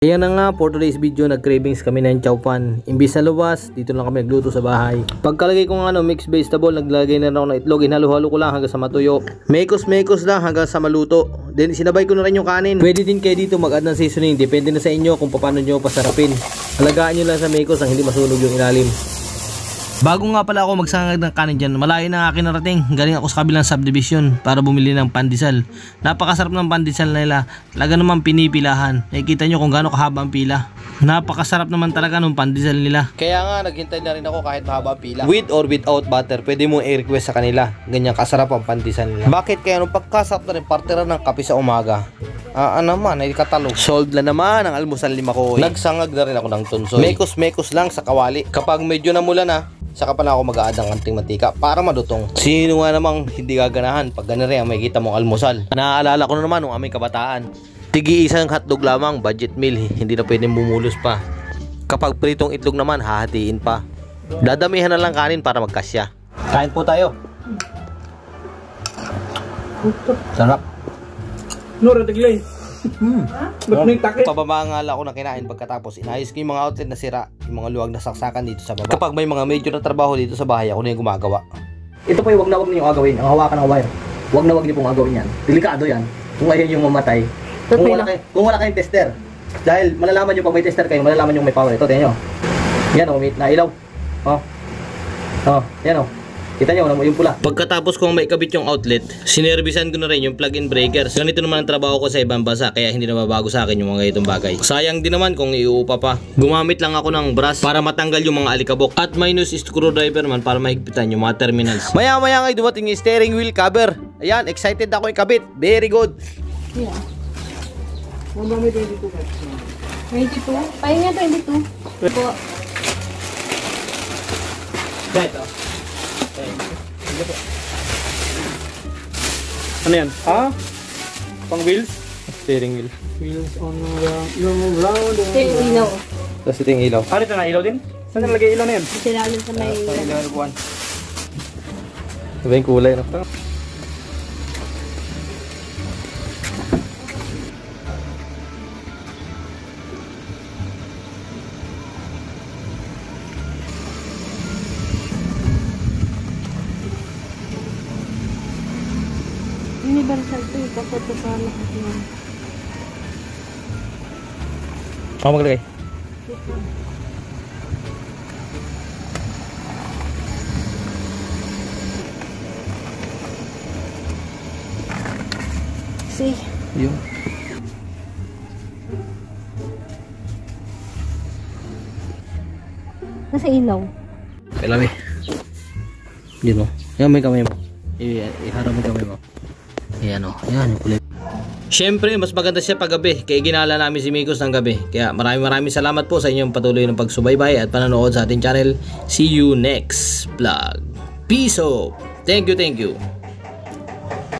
Kaya na nga, for today's video, nag-cravings kami ng chow pan. Imbis na luwas, dito lang kami nagluto sa bahay. Pagkalagay ko ng mixed vegetable, naglagay na ako ng itlog. Hinalo-halo ko lang hanggang sa matuyo. Mekos lang hanggang sa maluto. Then sinabay ko na rin yung kanin. Pwede din kayo dito mag-add ng seasoning. Depende na sa inyo kung paano nyo pasarapin. Alagaan nyo lang sa mekos ang hindi masunog yung ilalim. Bago nga pala ako magsangag ng kanin dyan, malayo na akin narating. Galing ako sa kabilang subdivision para bumili ng pandesal. Napakasarap ng pandesal nila. Talaga naman pinipilahan. Nakikita nyo kung gaano kahaba ang pila. Napakasarap naman talaga ng pandesal nila. Kaya nga naghintay na rin ako kahit mahaba ang pila. With or without butter, pwede mo i-request sa kanila. Ganyan kasarap ang pandesal nila. Bakit kaya nung pagkasarap na rin partera ng kape sa umaga? Naman, ay katalog. Solved na naman ang almusal ni Makoy. Nagsangag na rin ako ng tunsoy. Mekos lang sa kawali. Kapag medyo namula na, saka pa na ako mag-a-add ng anting mantika para madutong. Sino nga namang hindi gaganahan pag ganun rin ang may kita mong almusal. Naaalala ko na naman nung aming kabataan. Tigi-isang hotdog lamang, budget meal. Hindi na pwedeng bumulos pa. Kapag pritong itlog naman, hahatiin pa. Dadamihan na lang kanin para magkasya. Kain po tayo. Sarap. Nora taglay. Pababangal ako na kinain pagkatapos inayos ko yung mga outlet na sira, yung mga luwag na saksakan dito sa baba. Kapag may mga medyo na trabaho dito sa bahay, ako na yung gumagawa. Ito po yung wag niyo agawin, ang hawakan ng wire. Wag niyo pong agawin yan. Delikado yan. Kung ayun yung mamatay. Kung wala kayong tester. Dahil malalaman nyo pag may tester kayo, malalaman nyo may power. Ito, tingnan nyo. Yan o, na ilaw. Yan o. Kita nyo, yung pula. Pagkatapos kong may kabit yung outlet, sinervisan ko na rin yung plug-in breakers. Ganito naman ang trabaho ko sa ibang bansa, kaya hindi na mabago sa akin yung mga itong bagay. Sayang din naman kung iuupa pa. Gumamit lang ako ng brush para matanggal yung mga alikabok. At minus screwdriver man para mahigpitan yung mga terminals. Maya-maya nga dumating yung steering wheel cover. Ayan, excited ako ikabit. Very good. Yeah. Ano may 22 ka? 22? Pahinga 22. Po. Ito. Ano yan? Pang wheels? Steering wheel. Wheels on yung round. Ito yung ilaw. Tapos ito yung ilaw. Ito na ilaw din? Saan nalagay ilaw na yan? Sinalan sa may... Ito ba yung kulay, no? Universal to, kapag ito pa lahat yan. Ako maglagay. See? Yung. Nasa ilaw. Kalami. Yun o. Yan may kamay mo. Iharap mo kamay mo. Ayan o. Ayan yung kulay. Siyempre, mas maganda siya pag gabi. Kaya ginala namin si Mikos ng gabi. Kaya maraming salamat po sa inyong patuloy ng pagsubaybay at panonood sa ating channel. See you next vlog. Peace out. Thank you.